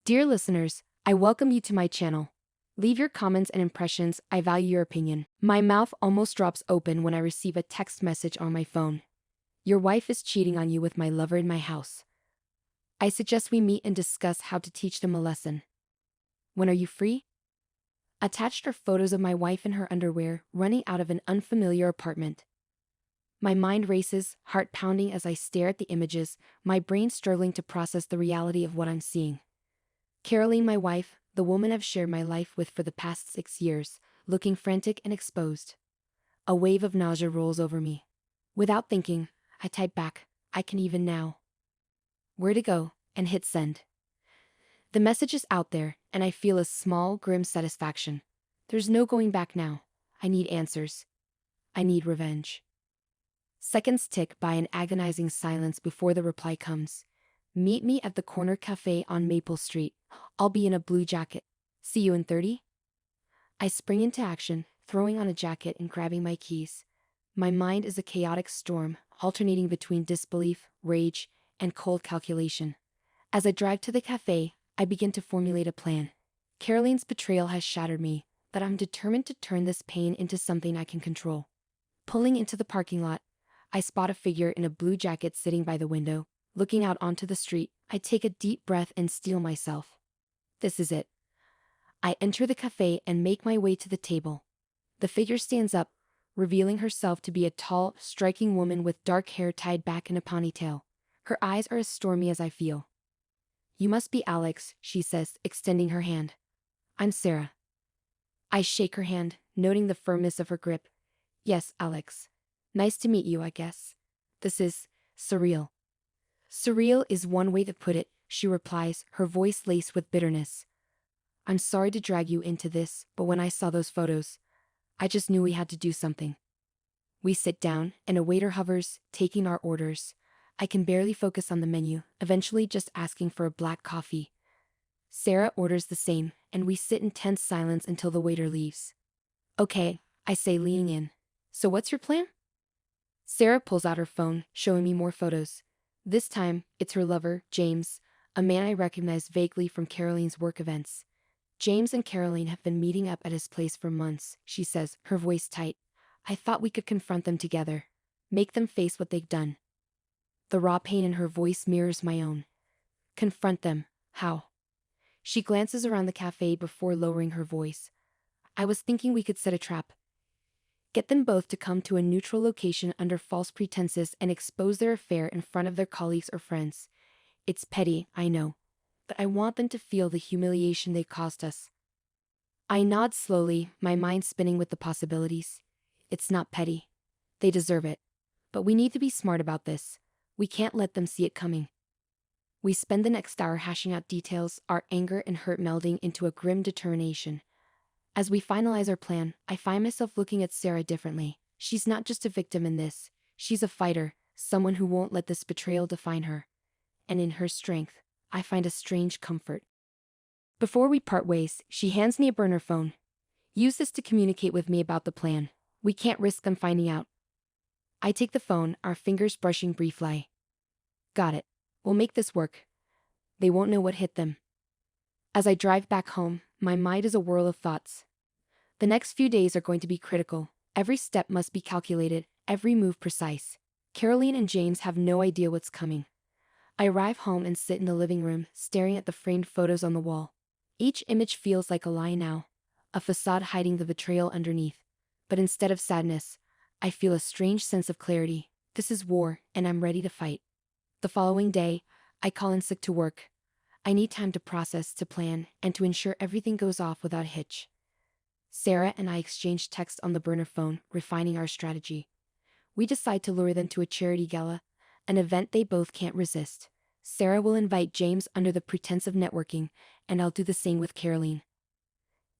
Dear listeners, I welcome you to my channel. Leave your comments and impressions, I value your opinion. My mouth almost drops open when I receive a text message on my phone. Your wife is cheating on you with my lover in my house. I suggest we meet and discuss how to teach them a lesson. When are you free? Attached are photos of my wife in her underwear, running out of an unfamiliar apartment. My mind races, heart pounding as I stare at the images, my brain struggling to process the reality of what I'm seeing. Caroline, my wife, the woman I've shared my life with for the past 6 years, looking frantic and exposed. A wave of nausea rolls over me. Without thinking, I type back, "I can even now." Where to go, and hit send. The message is out there, and I feel a small, grim satisfaction. There's no going back now. I need answers. I need revenge. Seconds tick by in agonizing silence before the reply comes. "Meet me at the corner cafe on Maple Street. I'll be in a blue jacket. See you in 30? I spring into action, throwing on a jacket and grabbing my keys. My mind is a chaotic storm, alternating between disbelief, rage, and cold calculation. As I drive to the cafe, I begin to formulate a plan. Caroline's betrayal has shattered me, but I'm determined to turn this pain into something I can control. Pulling into the parking lot, I spot a figure in a blue jacket sitting by the window. Looking out onto the street, I take a deep breath and steel myself. This is it. I enter the cafe and make my way to the table. The figure stands up, revealing herself to be a tall, striking woman with dark hair tied back in a ponytail. Her eyes are as stormy as I feel. "You must be Alex," she says, extending her hand. "I'm Sarah." I shake her hand, noting the firmness of her grip. "Yes, Alex. Nice to meet you, I guess. This is surreal." "Surreal is one way to put it," she replies, her voice laced with bitterness. "I'm sorry to drag you into this, but when I saw those photos, I just knew we had to do something." We sit down, and a waiter hovers, taking our orders. I can barely focus on the menu, eventually just asking for a black coffee. Sarah orders the same, and we sit in tense silence until the waiter leaves. "Okay," I say, leaning in. "So what's your plan?" Sarah pulls out her phone, showing me more photos. This time, it's her lover, James, a man I recognize vaguely from Caroline's work events. "James and Caroline have been meeting up at his place for months," she says, her voice tight. "I thought we could confront them together. Make them face what they've done." The raw pain in her voice mirrors my own. "Confront them? How?" She glances around the cafe before lowering her voice. "I was thinking we could set a trap. Get them both to come to a neutral location under false pretenses and expose their affair in front of their colleagues or friends. It's petty, I know, but I want them to feel the humiliation they caused us." I nod slowly, my mind spinning with the possibilities. It's not petty. They deserve it. But we need to be smart about this. We can't let them see it coming. We spend the next hour hashing out details, our anger and hurt melding into a grim determination. As we finalize our plan, I find myself looking at Sarah differently. She's not just a victim in this. She's a fighter, someone who won't let this betrayal define her. And in her strength, I find a strange comfort. Before we part ways, she hands me a burner phone. "Use this to communicate with me about the plan. We can't risk them finding out." I take the phone, our fingers brushing briefly. "Got it. We'll make this work. They won't know what hit them." As I drive back home, my mind is a whirl of thoughts. The next few days are going to be critical. Every step must be calculated, every move precise. Caroline and James have no idea what's coming. I arrive home and sit in the living room, staring at the framed photos on the wall. Each image feels like a lie now, a facade hiding the betrayal underneath. But instead of sadness, I feel a strange sense of clarity. This is war, and I'm ready to fight. The following day, I call in sick to work. I need time to process, to plan, and to ensure everything goes off without a hitch. Sarah and I exchange texts on the burner phone, refining our strategy. We decide to lure them to a charity gala, an event they both can't resist. Sarah will invite James under the pretense of networking, and I'll do the same with Caroline.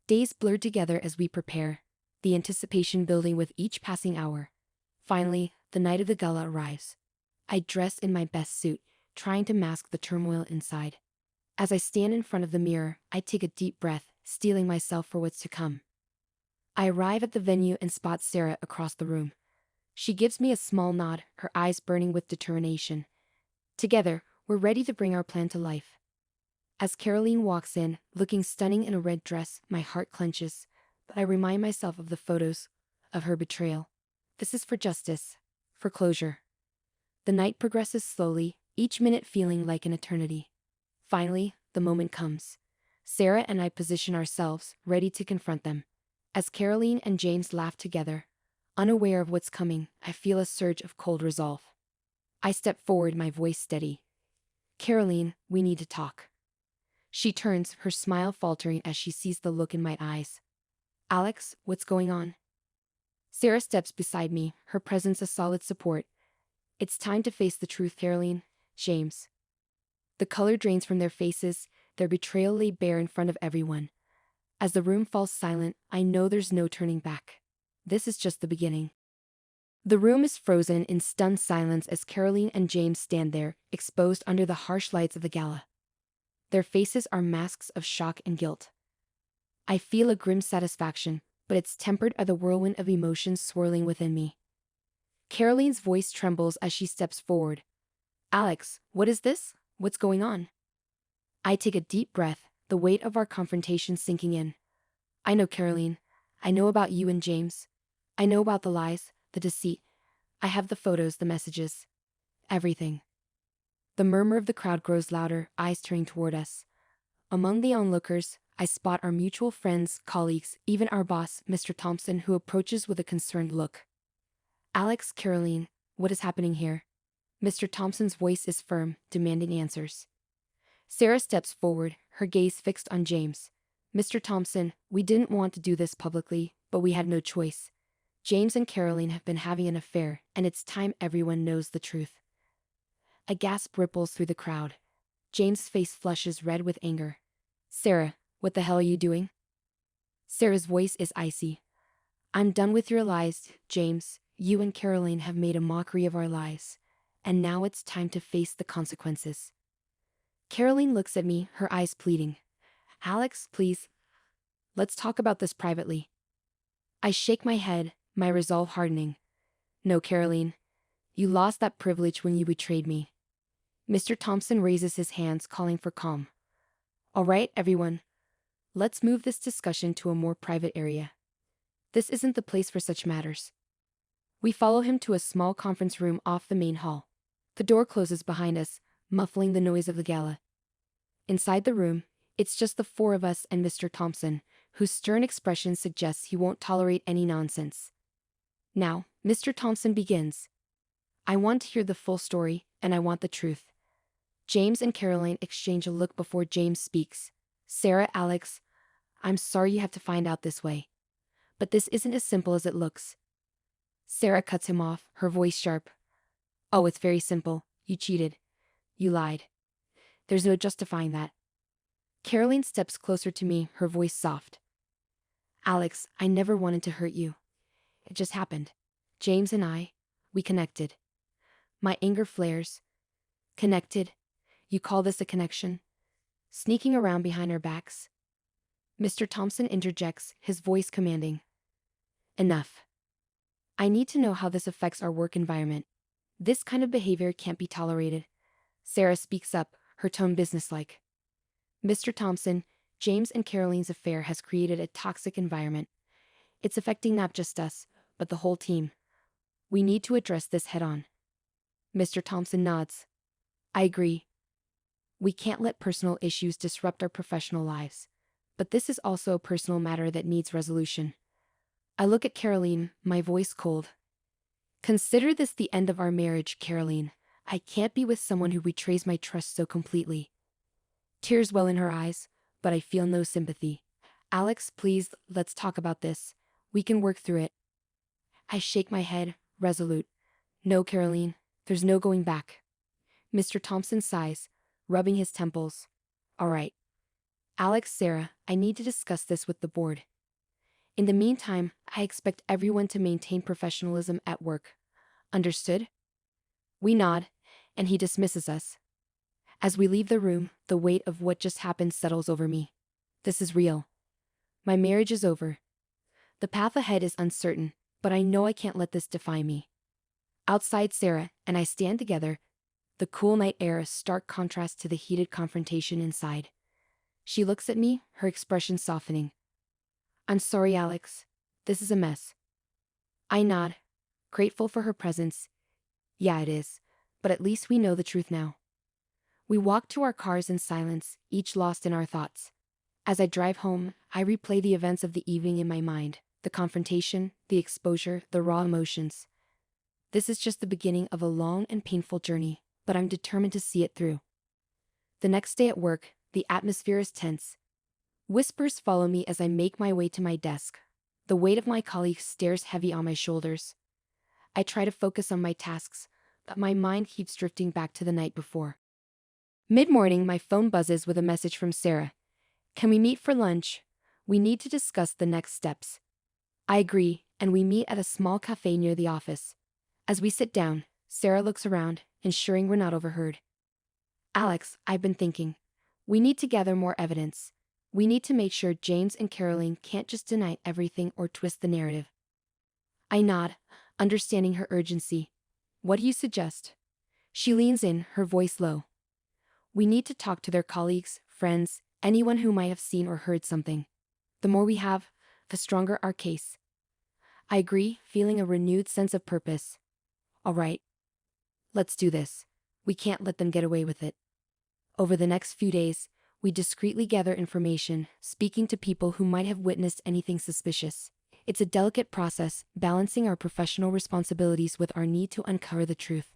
Days blur together as we prepare, the anticipation building with each passing hour. Finally, the night of the gala arrives. I dress in my best suit, trying to mask the turmoil inside. As I stand in front of the mirror, I take a deep breath, steeling myself for what's to come. I arrive at the venue and spot Sarah across the room. She gives me a small nod, her eyes burning with determination. Together, we're ready to bring our plan to life. As Caroline walks in, looking stunning in a red dress, my heart clenches, but I remind myself of the photos, of her betrayal. This is for justice, for closure. The night progresses slowly, each minute feeling like an eternity. Finally, the moment comes. Sarah and I position ourselves, ready to confront them. As Caroline and James laugh together, unaware of what's coming, I feel a surge of cold resolve. I step forward, my voice steady. Caroline, we need to talk. She turns, her smile faltering as she sees the look in my eyes. Alex, what's going on? Sarah steps beside me, her presence a solid support. It's time to face the truth, Caroline. James. The color drains from their faces, their betrayal laid bare in front of everyone. As the room falls silent, I know there's no turning back. This is just the beginning. The room is frozen in stunned silence as Caroline and James stand there, exposed under the harsh lights of the gala. Their faces are masks of shock and guilt. I feel a grim satisfaction, but it's tempered by the whirlwind of emotions swirling within me. Caroline's voice trembles as she steps forward. Alex, what is this? What's going on? I take a deep breath, the weight of our confrontation sinking in. I know, Caroline. I know about you and James. I know about the lies, the deceit. I have the photos, the messages. Everything. The murmur of the crowd grows louder, eyes turning toward us. Among the onlookers, I spot our mutual friends, colleagues, even our boss, Mr. Thompson, who approaches with a concerned look. Alex, Caroline, what is happening here? Mr. Thompson's voice is firm, demanding answers. Sarah steps forward, her gaze fixed on James. Mr. Thompson, we didn't want to do this publicly, but we had no choice. James and Caroline have been having an affair, and it's time everyone knows the truth. A gasp ripples through the crowd. James' face flushes red with anger. Sarah, what the hell are you doing? Sarah's voice is icy. I'm done with your lies, James. You and Caroline have made a mockery of our lives, and now it's time to face the consequences. Caroline looks at me, her eyes pleading. Alex, please. Let's talk about this privately. I shake my head, my resolve hardening. No, Caroline. You lost that privilege when you betrayed me. Mr. Thompson raises his hands, calling for calm. All right, everyone. Let's move this discussion to a more private area. This isn't the place for such matters. We follow him to a small conference room off the main hall. The door closes behind us, muffling the noise of the gala. Inside the room, it's just the four of us and Mr. Thompson, whose stern expression suggests he won't tolerate any nonsense. Now, Mr. Thompson begins. I want to hear the full story, and I want the truth. James and Caroline exchange a look before James speaks. Sarah, Alex, I'm sorry you have to find out this way. But this isn't as simple as it looks. Sarah cuts him off, her voice sharp. Oh, it's very simple. You cheated. You lied. There's no justifying that. Caroline steps closer to me, her voice soft. Alex, I never wanted to hurt you. It just happened. James and I, we connected. My anger flares. Connected? You call this a connection? Sneaking around behind our backs. Mr. Thompson interjects, his voice commanding. Enough. I need to know how this affects our work environment. This kind of behavior can't be tolerated. Sarah speaks up, her tone businesslike. Mr. Thompson, James and Caroline's affair has created a toxic environment. It's affecting not just us, but the whole team. We need to address this head-on. Mr. Thompson nods. I agree. We can't let personal issues disrupt our professional lives. But this is also a personal matter that needs resolution. I look at Caroline, my voice cold. Consider this the end of our marriage, Caroline. I can't be with someone who betrays my trust so completely. Tears well in her eyes, but I feel no sympathy. Alex, please, let's talk about this. We can work through it. I shake my head, resolute. No, Caroline, there's no going back. Mr. Thompson sighs, rubbing his temples. All right. Alex, Sarah, I need to discuss this with the board. In the meantime, I expect everyone to maintain professionalism at work. Understood? We nod, and he dismisses us. As we leave the room, the weight of what just happened settles over me. This is real. My marriage is over. The path ahead is uncertain, but I know I can't let this define me. Outside, Sarah and I stand together, the cool night air a stark contrast to the heated confrontation inside. She looks at me, her expression softening. I'm sorry, Alex. This is a mess. I nod, grateful for her presence. Yeah, it is. But at least we know the truth now. We walk to our cars in silence, each lost in our thoughts. As I drive home, I replay the events of the evening in my mind, the confrontation, the exposure, the raw emotions. This is just the beginning of a long and painful journey, but I'm determined to see it through. The next day at work, the atmosphere is tense. Whispers follow me as I make my way to my desk. The weight of my colleagues stares heavy on my shoulders. I try to focus on my tasks, but my mind keeps drifting back to the night before. Mid-morning, my phone buzzes with a message from Sarah. Can we meet for lunch? We need to discuss the next steps. I agree, and we meet at a small cafe near the office. As we sit down, Sarah looks around, ensuring we're not overheard. Alex, I've been thinking. We need to gather more evidence. We need to make sure James and Caroline can't just deny everything or twist the narrative. I nod, understanding her urgency. What do you suggest? She leans in, her voice low. We need to talk to their colleagues, friends, anyone who might have seen or heard something. The more we have, the stronger our case. I agree, feeling a renewed sense of purpose. All right. Let's do this. We can't let them get away with it. Over the next few days, we discreetly gather information, speaking to people who might have witnessed anything suspicious. It's a delicate process, balancing our professional responsibilities with our need to uncover the truth.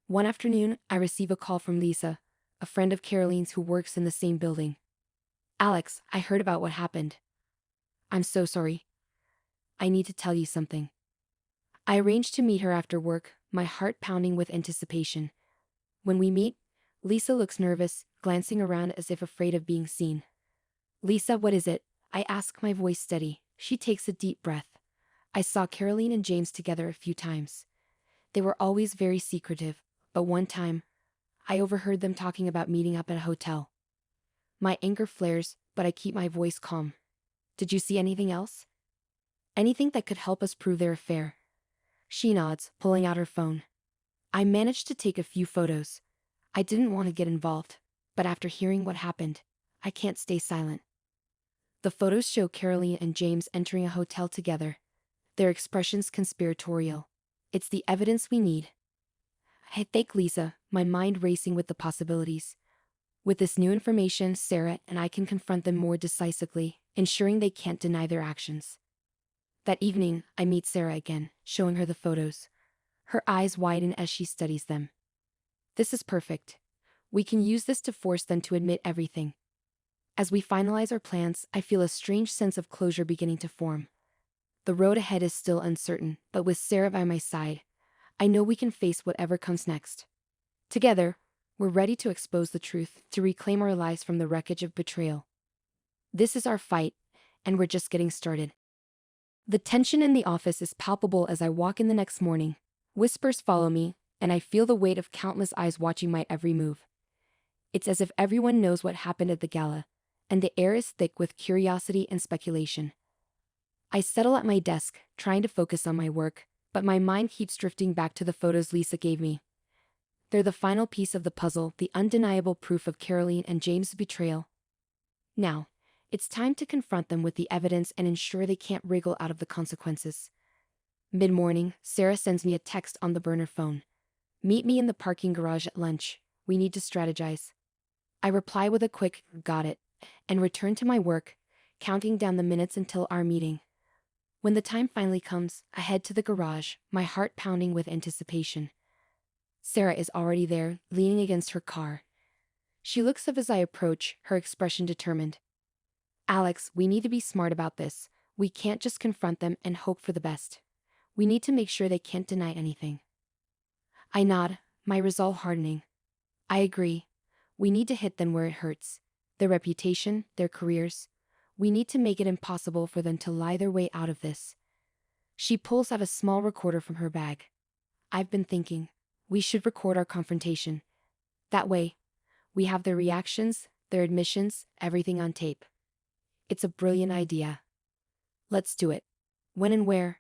One afternoon, I receive a call from Lisa, a friend of Caroline's who works in the same building. Alex, I heard about what happened. I'm so sorry. I need to tell you something. I arranged to meet her after work, my heart pounding with anticipation. When we meet, Lisa looks nervous, glancing around as if afraid of being seen. Lisa, what is it? I ask, my voice steady. She takes a deep breath. I saw Caroline and James together a few times. They were always very secretive, but one time, I overheard them talking about meeting up at a hotel. My anger flares, but I keep my voice calm. Did you see anything else? Anything that could help us prove their affair? She nods, pulling out her phone. I managed to take a few photos. I didn't want to get involved, but after hearing what happened, I can't stay silent. The photos show Caroline and James entering a hotel together, their expressions conspiratorial. It's the evidence we need. I thank Lisa, my mind racing with the possibilities. With this new information, Sarah and I can confront them more decisively, ensuring they can't deny their actions. That evening, I meet Sarah again, showing her the photos. Her eyes widen as she studies them. This is perfect. We can use this to force them to admit everything. As we finalize our plans, I feel a strange sense of closure beginning to form. The road ahead is still uncertain, but with Sarah by my side, I know we can face whatever comes next. Together, we're ready to expose the truth, to reclaim our lives from the wreckage of betrayal. This is our fight, and we're just getting started. The tension in the office is palpable as I walk in the next morning. Whispers follow me, and I feel the weight of countless eyes watching my every move. It's as if everyone knows what happened at the gala, and the air is thick with curiosity and speculation. I settle at my desk, trying to focus on my work, but my mind keeps drifting back to the photos Lisa gave me. They're the final piece of the puzzle, the undeniable proof of Caroline and James' betrayal. Now, it's time to confront them with the evidence and ensure they can't wriggle out of the consequences. Mid-morning, Sarah sends me a text on the burner phone. Meet me in the parking garage at lunch. We need to strategize. I reply with a quick, got it, and return to my work, counting down the minutes until our meeting. When the time finally comes, I head to the garage, my heart pounding with anticipation. Sarah is already there, leaning against her car. She looks up as I approach, her expression determined. Alex, we need to be smart about this. We can't just confront them and hope for the best. We need to make sure they can't deny anything. I nod, my resolve hardening. I agree. We need to hit them where it hurts. Their reputation, their careers. We need to make it impossible for them to lie their way out of this. She pulls out a small recorder from her bag. I've been thinking, we should record our confrontation. That way, we have their reactions, their admissions, everything on tape. It's a brilliant idea. Let's do it. When and where?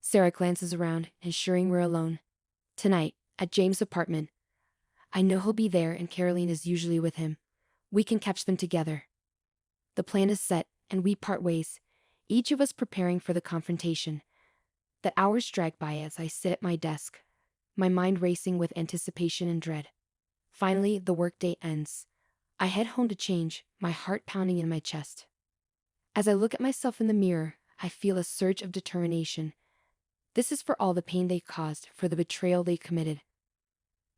Sarah glances around, ensuring we're alone. Tonight, at James' apartment. I know he'll be there and Caroline is usually with him. We can catch them together. The plan is set, and we part ways, each of us preparing for the confrontation. The hours drag by as I sit at my desk, my mind racing with anticipation and dread. Finally, the workday ends. I head home to change, my heart pounding in my chest. As I look at myself in the mirror, I feel a surge of determination. This is for all the pain they caused, for the betrayal they committed.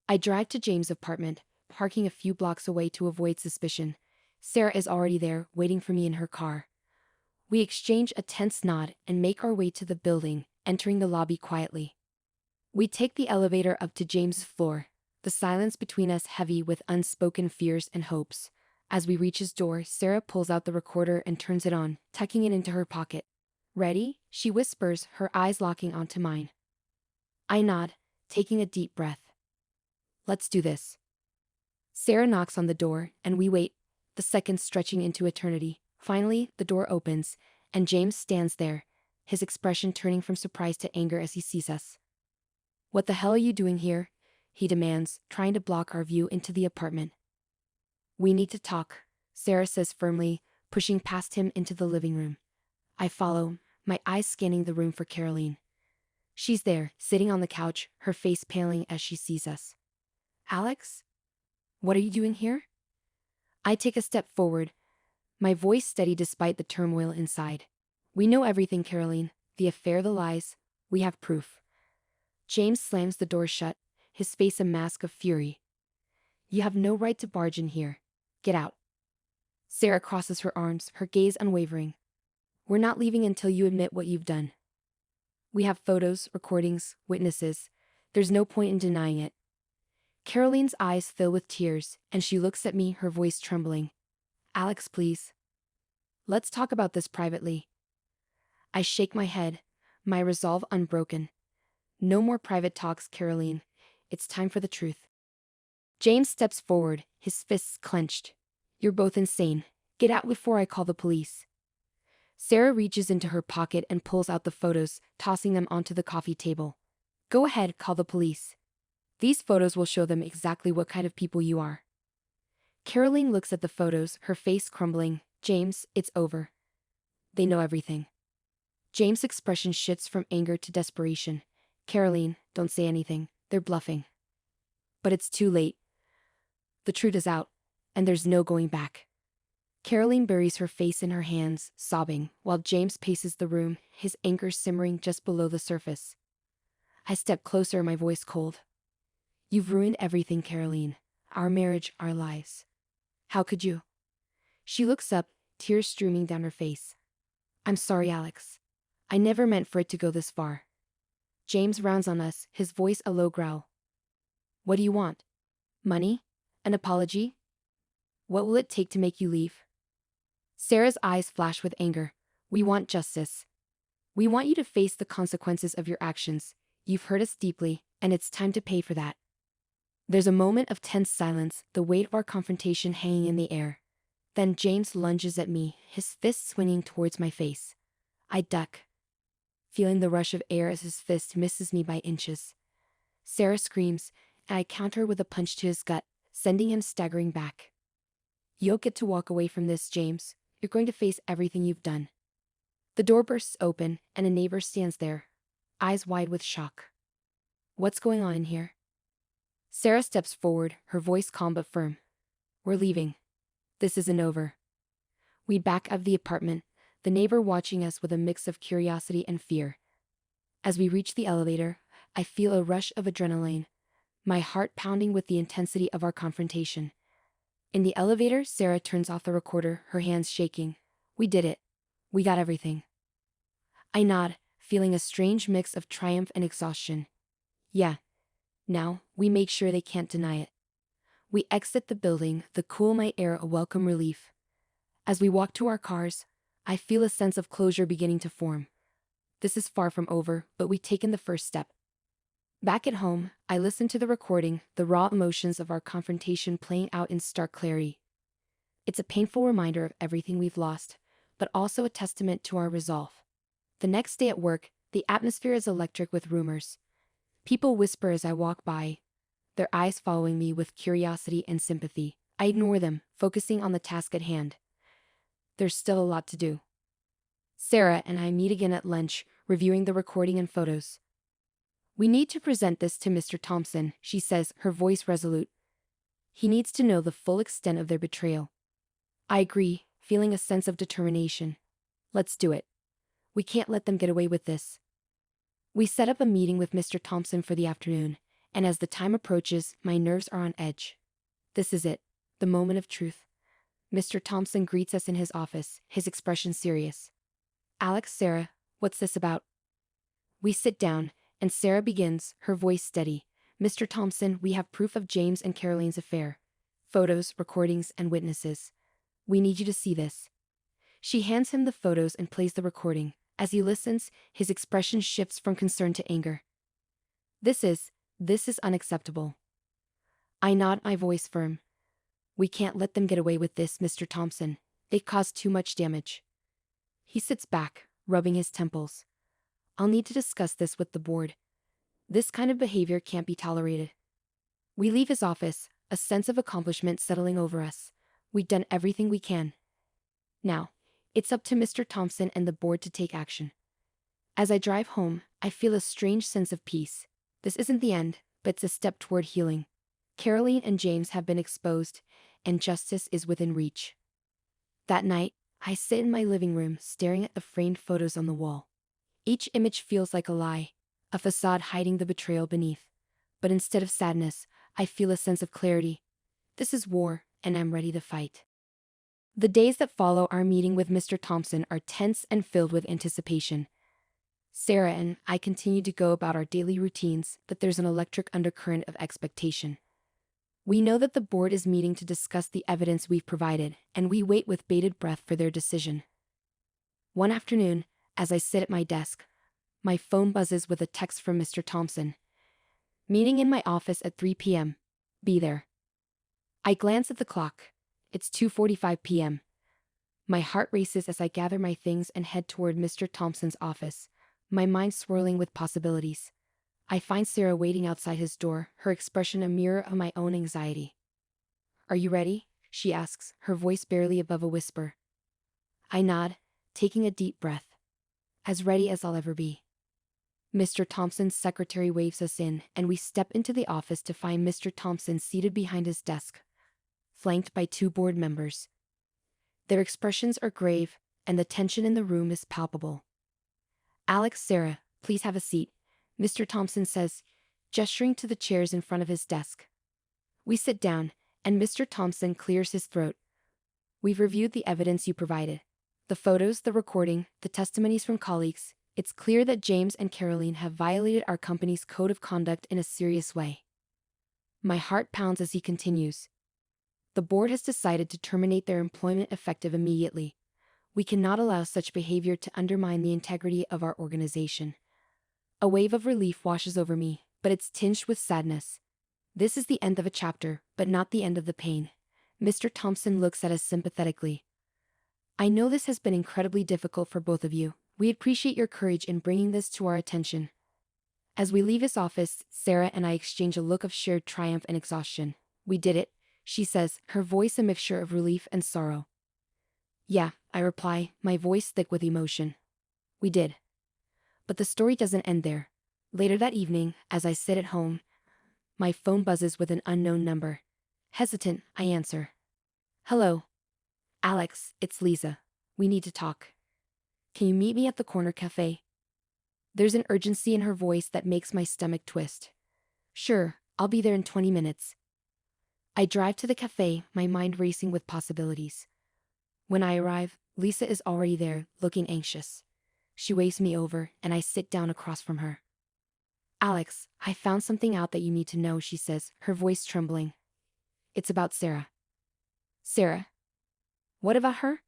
I drive to James' apartment, parking a few blocks away to avoid suspicion. Sarah is already there, waiting for me in her car. We exchange a tense nod and make our way to the building, entering the lobby quietly. We take the elevator up to James' floor, the silence between us heavy with unspoken fears and hopes. As we reach his door, Sarah pulls out the recorder and turns it on, tucking it into her pocket. "Ready?" she whispers, her eyes locking onto mine. I nod, taking a deep breath. "Let's do this." Sarah knocks on the door, and we wait, the seconds stretching into eternity. Finally, the door opens, and James stands there, his expression turning from surprise to anger as he sees us. "What the hell are you doing here?" he demands, trying to block our view into the apartment. "We need to talk," Sarah says firmly, pushing past him into the living room. I follow, my eyes scanning the room for Caroline. She's there, sitting on the couch, her face paling as she sees us. "Alex? What are you doing here?" I take a step forward, my voice steady despite the turmoil inside. "We know everything, Caroline. The affair, the lies. We have proof." James slams the door shut, his face a mask of fury. "You have no right to barge in here. Get out." Sarah crosses her arms, her gaze unwavering. "We're not leaving until you admit what you've done. We have photos, recordings, witnesses. There's no point in denying it." Caroline's eyes fill with tears, and she looks at me, her voice trembling. "Alex, please. Let's talk about this privately." I shake my head, my resolve unbroken. "No more private talks, Caroline. It's time for the truth." James steps forward, his fists clenched. "You're both insane. Get out before I call the police." Sarah reaches into her pocket and pulls out the photos, tossing them onto the coffee table. "Go ahead, call the police. These photos will show them exactly what kind of people you are." Caroline looks at the photos, her face crumbling. "James, it's over. They know everything." James' expression shifts from anger to desperation. "Caroline, don't say anything. They're bluffing." But it's too late. The truth is out, and there's no going back. Caroline buries her face in her hands, sobbing, while James paces the room, his anger simmering just below the surface. I step closer, my voice cold. "You've ruined everything, Caroline. Our marriage, our lives. How could you?" She looks up, tears streaming down her face. "I'm sorry, Alex. I never meant for it to go this far." James rounds on us, his voice a low growl. "What do you want? Money? An apology? What will it take to make you leave?" Sarah's eyes flash with anger. "We want justice. We want you to face the consequences of your actions. You've hurt us deeply, and it's time to pay for that." There's a moment of tense silence, the weight of our confrontation hanging in the air. Then James lunges at me, his fist swinging towards my face. I duck, feeling the rush of air as his fist misses me by inches. Sarah screams, and I counter with a punch to his gut, sending him staggering back. "You don't get to walk away from this, James. You're going to face everything you've done." The door bursts open, and a neighbor stands there, eyes wide with shock. "What's going on in here?" Sarah steps forward, her voice calm but firm. "We're leaving. This isn't over." We back out of the apartment, the neighbor watching us with a mix of curiosity and fear. As we reach the elevator, I feel a rush of adrenaline, my heart pounding with the intensity of our confrontation. In the elevator, Sarah turns off the recorder, her hands shaking. "We did it. We got everything." I nod, feeling a strange mix of triumph and exhaustion. "Yeah. Now, we make sure they can't deny it." We exit the building, the cool night air a welcome relief. As we walk to our cars, I feel a sense of closure beginning to form. This is far from over, but we've taken the first step. Back at home, I listen to the recording, the raw emotions of our confrontation playing out in stark clarity. It's a painful reminder of everything we've lost, but also a testament to our resolve. The next day at work, the atmosphere is electric with rumors. People whisper as I walk by, their eyes following me with curiosity and sympathy. I ignore them, focusing on the task at hand. There's still a lot to do. Sarah and I meet again at lunch, reviewing the recording and photos. We need to present this to Mr. Thompson, she says, her voice resolute. He needs to know the full extent of their betrayal. I agree, feeling a sense of determination. Let's do it. We can't let them get away with this. We set up a meeting with Mr. Thompson for the afternoon, and as the time approaches, my nerves are on edge. This is it, the moment of truth. Mr. Thompson greets us in his office, his expression serious. Alex, Sarah, what's this about? We sit down, and Sarah begins, her voice steady. Mr. Thompson, we have proof of James and Caroline's affair. Photos, recordings, and witnesses. We need you to see this. She hands him the photos and plays the recording. As he listens, his expression shifts from concern to anger. This is unacceptable. I nod, my voice firm. We can't let them get away with this, Mr. Thompson. They caused too much damage. He sits back, rubbing his temples. I'll need to discuss this with the board. This kind of behavior can't be tolerated. We leave his office, a sense of accomplishment settling over us. We've done everything we can. Now, it's up to Mr. Thompson and the board to take action. As I drive home, I feel a strange sense of peace. This isn't the end, but it's a step toward healing. Caroline and James have been exposed, and justice is within reach. That night, I sit in my living room staring at the framed photos on the wall. Each image feels like a lie, a facade hiding the betrayal beneath. But instead of sadness, I feel a sense of clarity. This is war, and I'm ready to fight. The days that follow our meeting with Mr. Thompson are tense and filled with anticipation. Sarah and I continue to go about our daily routines, but there's an electric undercurrent of expectation. We know that the board is meeting to discuss the evidence we've provided, and we wait with bated breath for their decision. One afternoon, as I sit at my desk, my phone buzzes with a text from Mr. Thompson. Meeting in my office at 3 p.m. Be there. I glance at the clock. It's 2:45 p.m. My heart races as I gather my things and head toward Mr. Thompson's office, my mind swirling with possibilities. I find Sarah waiting outside his door, her expression a mirror of my own anxiety. Are you ready? She asks, her voice barely above a whisper. I nod, taking a deep breath. As ready as I'll ever be. Mr. Thompson's secretary waves us in, and we step into the office to find Mr. Thompson seated behind his desk, flanked by two board members. Their expressions are grave, and the tension in the room is palpable. Alex, Sarah, please have a seat, Mr. Thompson says, gesturing to the chairs in front of his desk. We sit down, and Mr. Thompson clears his throat. We've reviewed the evidence you provided. The photos, the recording, the testimonies from colleagues. It's clear that James and Caroline have violated our company's code of conduct in a serious way. My heart pounds as he continues. The board has decided to terminate their employment effective immediately. We cannot allow such behavior to undermine the integrity of our organization. A wave of relief washes over me, but it's tinged with sadness. This is the end of a chapter, but not the end of the pain. Mr. Thompson looks at us sympathetically. I know this has been incredibly difficult for both of you. We appreciate your courage in bringing this to our attention. As we leave his office, Sarah and I exchange a look of shared triumph and exhaustion. We did it, she says, her voice a mixture of relief and sorrow. Yeah, I reply, my voice thick with emotion. We did. But the story doesn't end there. Later that evening, as I sit at home, my phone buzzes with an unknown number. Hesitant, I answer. Hello. Alex, it's Lisa. We need to talk. Can you meet me at the corner cafe? There's an urgency in her voice that makes my stomach twist. Sure, I'll be there in 20 minutes. I drive to the cafe, my mind racing with possibilities. When I arrive, Lisa is already there, looking anxious. She waves me over, and I sit down across from her. Alex, I found something out that you need to know, she says, her voice trembling. It's about Sarah. Sarah? What about her?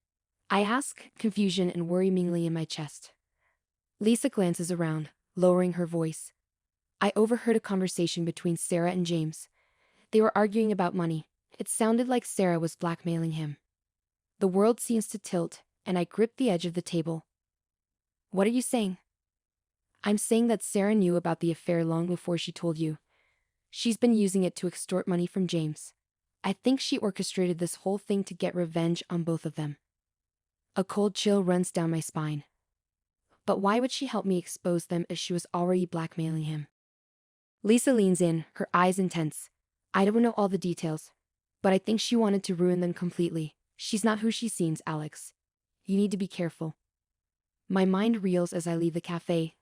I ask, confusion and worry mingling in my chest. Lisa glances around, lowering her voice. I overheard a conversation between Sarah and James. They were arguing about money. It sounded like Sarah was blackmailing him. The world seems to tilt, and I grip the edge of the table. What are you saying? I'm saying that Sarah knew about the affair long before she told you. She's been using it to extort money from James. I think she orchestrated this whole thing to get revenge on both of them. A cold chill runs down my spine. But why would she help me expose them if she was already blackmailing him? Lisa leans in, her eyes intense. I don't know all the details, but I think she wanted to ruin them completely. She's not who she seems, Alex. You need to be careful. My mind reels as I leave the cafe,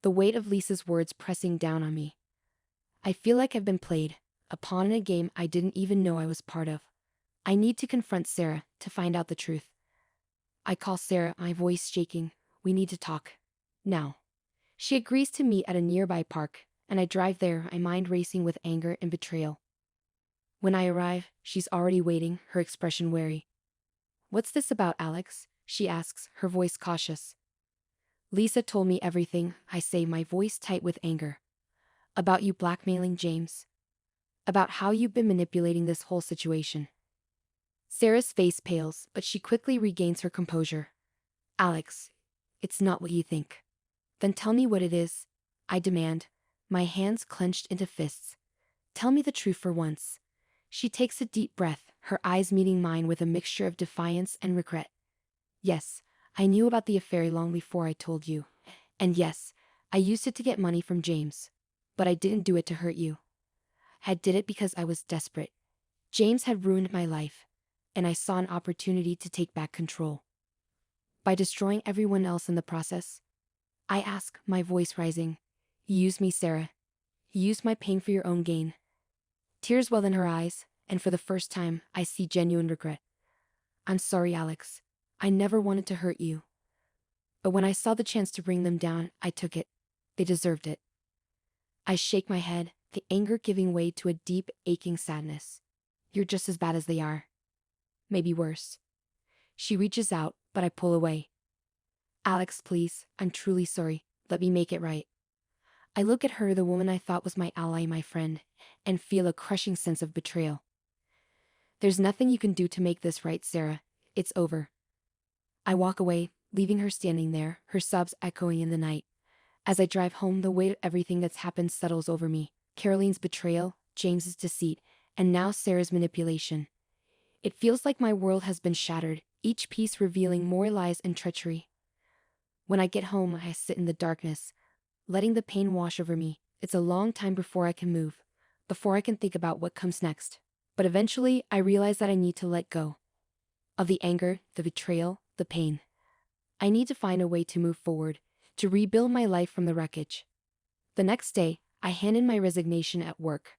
the weight of Lisa's words pressing down on me. I feel like I've been played, a pawn in a game I didn't even know I was part of. I need to confront Sarah to find out the truth. I call Sarah, my voice shaking. We need to talk. Now. She agrees to meet at a nearby park, and I drive there, my mind racing with anger and betrayal. When I arrive, she's already waiting, her expression wary. What's this about, Alex? She asks, her voice cautious. Lisa told me everything, I say, my voice tight with anger. About you blackmailing James. About how you've been manipulating this whole situation. Sarah's face pales, but she quickly regains her composure. Alex, it's not what you think. Then tell me what it is, I demand, my hands clenched into fists. Tell me the truth for once. She takes a deep breath, her eyes meeting mine with a mixture of defiance and regret. Yes, I knew about the affair long before I told you. And yes, I used it to get money from James. But I didn't do it to hurt you. I did it because I was desperate. James had ruined my life, and I saw an opportunity to take back control. By destroying everyone else in the process, I ask, my voice rising. You used me, Sarah. You used my pain for your own gain. Tears well in her eyes, and for the first time, I see genuine regret. I'm sorry, Alex. I never wanted to hurt you. But when I saw the chance to bring them down, I took it. They deserved it. I shake my head, the anger giving way to a deep, aching sadness. You're just as bad as they are. Maybe worse. She reaches out, but I pull away. Alex, please, I'm truly sorry. Let me make it right. I look at her, the woman I thought was my ally, my friend, and feel a crushing sense of betrayal. There's nothing you can do to make this right, Sarah. It's over. I walk away, leaving her standing there, her sobs echoing in the night. As I drive home, the weight of everything that's happened settles over me. Caroline's betrayal, James's deceit, and now Sarah's manipulation. It feels like my world has been shattered, each piece revealing more lies and treachery. When I get home, I sit in the darkness, letting the pain wash over me. It's a long time before I can move, before I can think about what comes next. But eventually, I realize that I need to let go of the anger, the betrayal, the pain. I need to find a way to move forward, to rebuild my life from the wreckage. The next day, I hand in my resignation at work.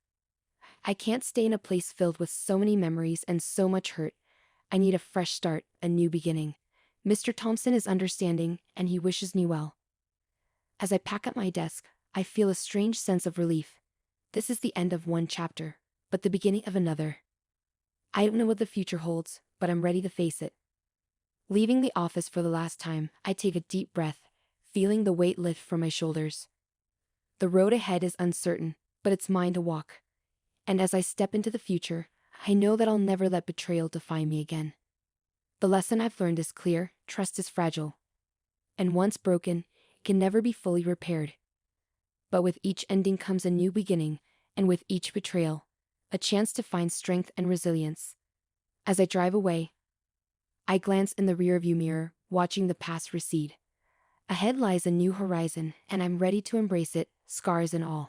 I can't stay in a place filled with so many memories and so much hurt. I need a fresh start, a new beginning. Mr. Thompson is understanding, and he wishes me well. As I pack up my desk, I feel a strange sense of relief. This is the end of one chapter, but the beginning of another. I don't know what the future holds, but I'm ready to face it. Leaving the office for the last time, I take a deep breath, feeling the weight lift from my shoulders. The road ahead is uncertain, but it's mine to walk. And as I step into the future, I know that I'll never let betrayal define me again. The lesson I've learned is clear: trust is fragile. And once broken, it can never be fully repaired. But with each ending comes a new beginning, and with each betrayal, a chance to find strength and resilience. As I drive away, I glance in the rearview mirror, watching the past recede. Ahead lies a new horizon, and I'm ready to embrace it, scars and all.